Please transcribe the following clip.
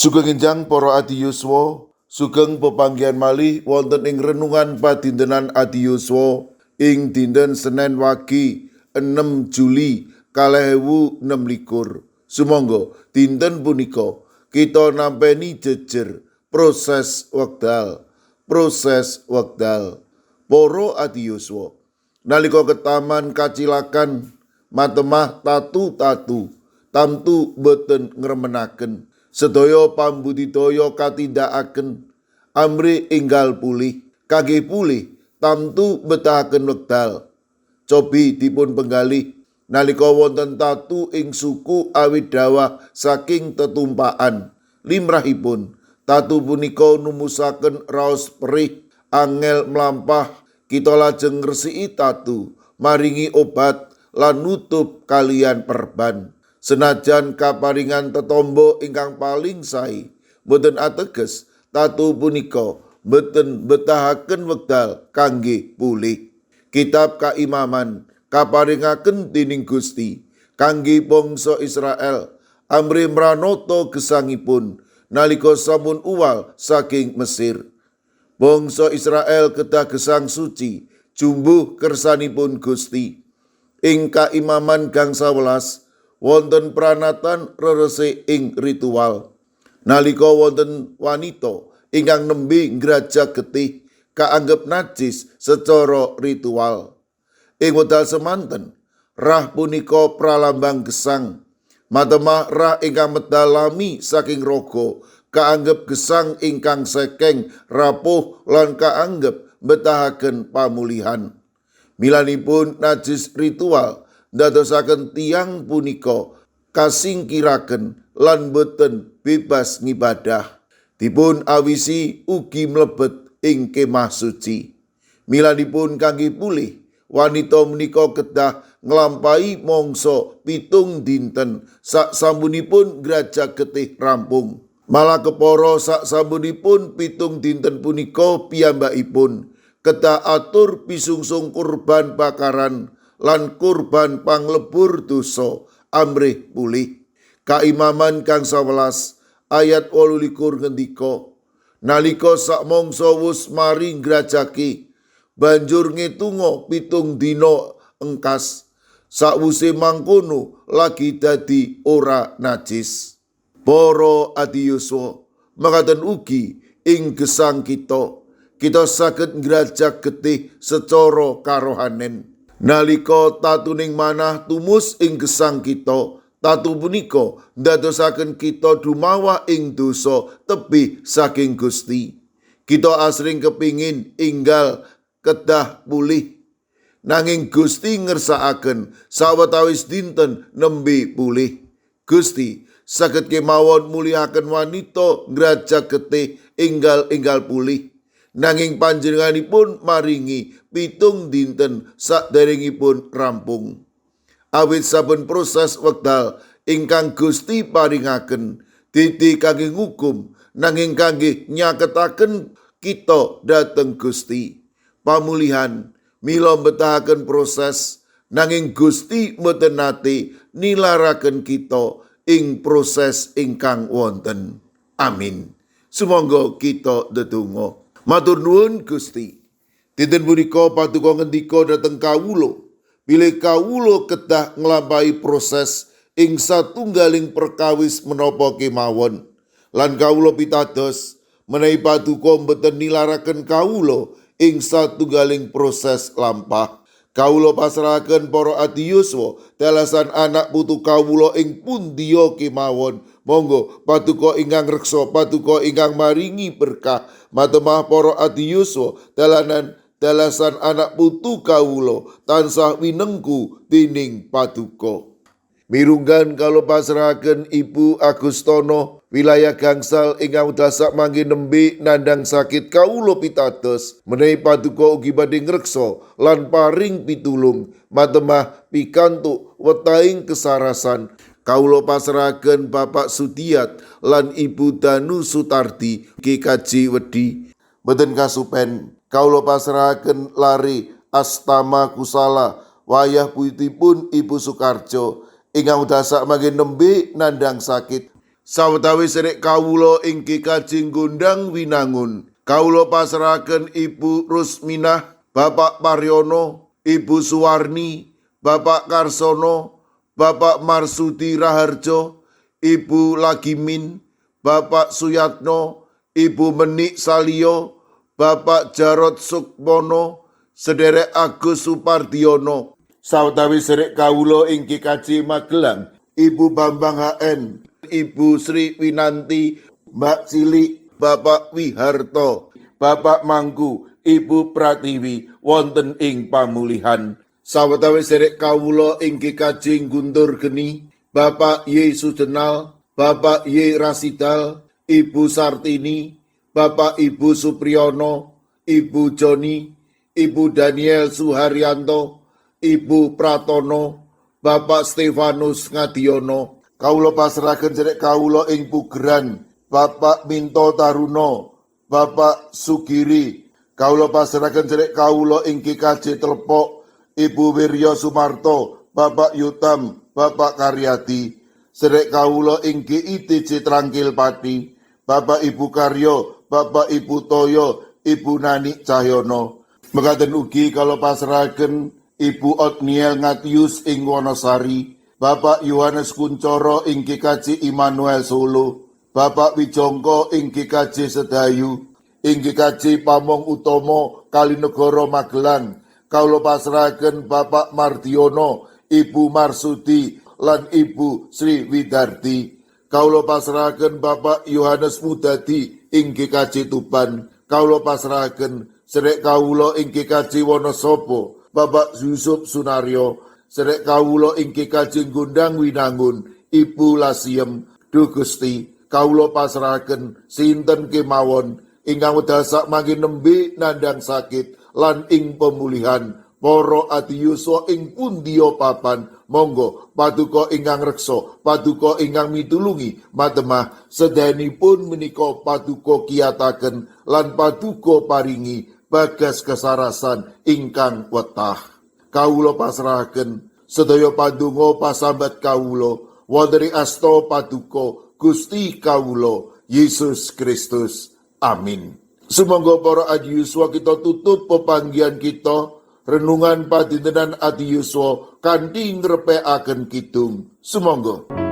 Sugeng enjang para adiyuswa, sugeng pepanggihan malih wonten ing renungan padintenan adiyuswa ing dinten Senin wagi 6 Juli 2026. Sumangga dinten punika kita nampeni jejer proses wekdal. Para adiyuswa, nalika ketaman kacilakan matemah tatu tamtu boten ngremenaken. Sedaya pambudidaya katindakaken amri enggal pulih, kangge pulih tamtu betahaken wekdal. Cobi dipun penggalih nalika wonten tatu ing suku awit dawah saking tetumpakan. Limrahipun tatu punika numusaken raos perih angel mlampah, kita lajeng ngresiki tatu, maringi obat lan nutup kalian perban. Senajan kaparingan tetombo ingkang paling sae, boten ateges tatu punika boten betahaken wekdal kangge pulih. Kitab Kaimaman kaparingaken dening Gusti kangge bangsa Israel amri mranata gesangipun nalika sampun uwal saking Mesir. Bangsa Israel kedah gesang suci jumbuh kersanipun Gusti. Ing Kaimaman gang 11 wonten pranatan reresi ing ritual. Nalika wonten wanita ingkang nembe ngrajak getih kaanggep najis secara ritual. Ing wekdal semanten rah punika pralambang gesang. Matemah rah ingkang medal lami saking raga kaanggep gesang ingkang sekeng rapuh lan kaanggep betahaken pamulihan. Milanipun najis ritual ndadosaken tiyang punika kasingkiraken lan boten bebas ngibadah. Dipun awisi ugi mlebet ing kemah suci. Milanipun kangge pulih wanita menika kedah nglampahi mangsa 7 dinten saksampunipun ngrajak getih rampung. Malah kepara saksampunipun 7 dinten punika piyambakipun kedah atur pisungsung kurban bakaran lan kurban panglebur dosa amrih pulih. Kaimaman kang 11 ayat 28 ngendika, nalika sak mangsa wus mari ngrajaki banjur ngetunga 7 dina engkas, sakwuse mangkono lagi dadi ora najis. Para adiyuswa, makaten ugi ing gesang kita saged ngrajak getih secara karohanen. Nalika tatuning manah tumus ing gesang kita, tatu punika ndadosaken kita dumawah ing dosa tebih saking Gusti. Kita asring kepingin enggal kedah pulih, nanging Gusti ngersakaken sawetawis dinten nembe pulih. Gusti saged kemawon mulihaken wanita ngrajak getih enggal pulih. Nanging panjenenganipun maringi 7 dinten saderengipun rampung. Awit saben proses wekdal ingkang Gusti paringaken dadi kangge ngukum, nanging kangge nyaketaken kita dhateng Gusti. Pamulihan mila betahaken proses, nanging Gusti mboten nate nilaraken kita ing proses ingkang wonten. Amin. Sumangga kita ndedonga. Matur nuwun Gusti, dinten punika paduka ngendika dhateng kawula, bilih kawula kedah nglampahi proses ing satunggaling perkawis menapa kemawon, lan kawula pitados menawi paduka mboten nilaraken kawula ing satunggaling proses lampah. Kawula pasrahaken para adiyuswa telasan anak putu kawula ing pundiya kemawon. Monggo paduka ingkang reksa, paduka ingkang maringi berkah. Matemah para adiyuswa telasan anak putu kawula tansah winengku dening paduka. Mirunggan kalau pasrahaken Ibu Agustono wilayah gangsal ingkang dasak mangke nembe nandhang sakit kawula pitados menawi paduka ugi badhe ngreksa lan paring pitulung matemah pikantuk wetahing kesarasan. Kawula pasrahaken Bapak Sudiat lan Ibu Danu Sutardi GKJ Wedi. Mboten kasupen kawula pasrahaken Lare Astama Kusala wayah putipun Ibu Sukarjo ingkang dasak mangke nembe nandhang sakit. Sawetawis sedherek kawula inggih kajeng gondang winangun. Kawula pasrahaken Ibu Rusminah, Bapak Paryono, Ibu Suwarni, Bapak Karsono, Bapak Marsudi Raharjo, Ibu Lagimin, Bapak Suyatno, Ibu Menik Salio, Bapak Jarod Sukmono, sedherek Agus Supardiono, sawetawis sedherek kawula inggih kajeng Magelang, Ibu Bambang HN, Ibu Sri Winanti, Mbak Cilik, Bapak Wiharto, Bapak Mangku, Ibu Pratiwi wonten ing pamulihan. Sawetawis sedherek kawula inggih kajeng Guntur Geni, Bapak Y Sudenal, Bapak Y Rasidal, Ibu Sartini, Bapak Ibu Supriyono, Ibu Joni, Ibu Daniel Suharyanto, Ibu Pratono, Bapak Stefanus Ngadiono. Kawula pasrahaken sedherek kawula ing pugeran, Bapak Minto Taruno, Bapak Sugiri. Kawula pasrahaken sedherek kawula inggih kajeng Telepok, Ibu Wiryo Sumarto, Bapak Yutam, Bapak Karyadi. Sedherek kawula inggih ITC Trangkil Pati, Bapak Ibu Karyo, Bapak Ibu Toyo, Ibu Nani Cahyono. Mekaten ugi kala pasrahaken Ibu Otniel Ngatius ing Wonosari, Bapak Yohanes Kuncoro inggih kajeng Immanuel Solo, Bapak Wijongko inggih kajeng Sedayu, inggih kajeng Pamong Utomo Kalinegoro Magelang. Kawula pasrahaken Bapak Mardiono, Ibu Marsudi lan Ibu Sri Widarti. Kawula pasrahaken Bapak Yohanes Mudadi inggih kajeng Tuban. Kawula pasrahaken sedherek kawula inggih kajeng Wonosobo, Bapak Yusuf Sunaryo. Sedherek kawula inggih kajeng Gondang Winangun, Ibu Lasiem. Duh Gusti, kawula pasrahaken sinten kemawon ingkang wedal sak mangke nembe nandhang sakit lan ing pemulihan. Para adiyuswa ing pundiya papan, monggo paduka ingkang reksa, paduka ingkang mitulungi matemah sedayanipun menika paduka kiyataken lan paduka paringi bagas kesarasan ingkang wetah. Kawula pasrahaken sedaya pandonga pasambat kawula wonten ing asta paduka Gusti kawula Yesus Kristus. Amin. Sumangga para adiyuswa kita tutup pepanggihan kita renungan padintenan adiyuswa kanthi ngrepekaken kidung. Sumangga.